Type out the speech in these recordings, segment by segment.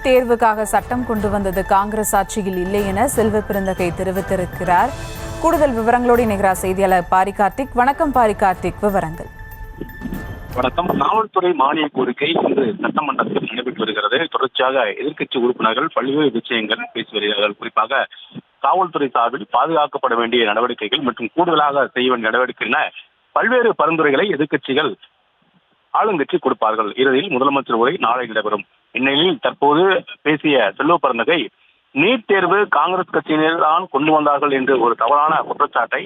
NEET தேர்வுக்காக சட்டம் கொண்டு வந்தது காங்கிரஸ் ஆட்சியில் இல்லை என செல்வ பெருந்தகை தெரிவித்திருக்கிறார். கூடுதல் விவரங்களோடு இணைகிறார் செய்தியாளர் பாரி கார்த்திக். வணக்கம் பாரி கார்த்திக், விவரங்கள். வணக்கம். காவல்துறை மானிய கோரிக்கை இன்று சட்டமன்றத்தில் நடைபெற்று வருகிறது. தொடர்ச்சியாக எதிர்க்கட்சி உறுப்பினர்கள் பல்வேறு விஷயங்கள் பேசி வருகிறார்கள். குறிப்பாக காவல்துறை சார்பில் பாதுகாக்கப்பட வேண்டிய நடவடிக்கைகள் மற்றும் கூடுதலாக செய்ய வேண்டிய நடவடிக்கை என பல்வேறு பரிந்துரைகளை எதிர்க்கட்சிகள் ஆளுங்கட்சி கொடுப்பார்கள். இறுதியில் முதலமைச்சர் உரை நாளை நடைபெறும். இந்நிலையில் தற்போது பேசிய செல்வ பெருந்தகை நீட் தேர்வு காங்கிரஸ் கட்சியினர் தான் கொண்டு வந்தார்கள் என்று ஒரு தவறான குற்றச்சாட்டை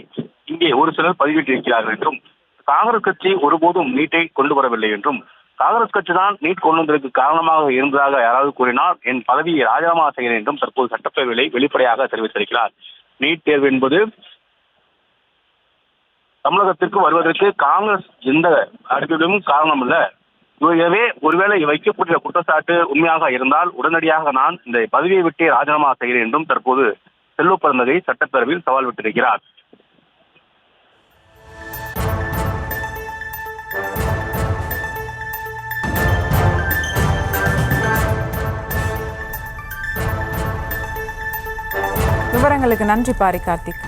இங்கே ஒரு சிலர் பதிவிட்டிருக்கிறார்கள் என்றும், காங்கிரஸ் கட்சி ஒருபோதும் நீட்டை கொண்டு வரவில்லை என்றும், காங்கிரஸ் கட்சி தான் நீட் கொண்டு வந்ததற்கு காரணமாக இருந்ததாக யாராவது கூறினால் என் பதவியை ராஜினாமா செய்கிறேன் என்றும் தற்போது சட்டப்பேரவையில் வெளிப்படையாக தெரிவித்திருக்கிறார். நீட் தேர்வு என்பது தமிழகத்திற்கு வருவதற்கு காங்கிரஸ் எந்த அடிப்படையும் காரணம் இல்ல. எனவே ஒருவேளை வைக்கப்பட்ட குற்றச்சாட்டு உண்மையாக இருந்தால் உடனடியாக நான் இந்த பதவியை விட்டே ராஜினாமா செய்கிறேன் என்றும் தற்போது செல்வ பெருந்தகை சட்டப்பேரவையில் சவால் விட்டிருக்கிறார். விவரங்களுக்கு நன்றி பாரி கார்த்திக்.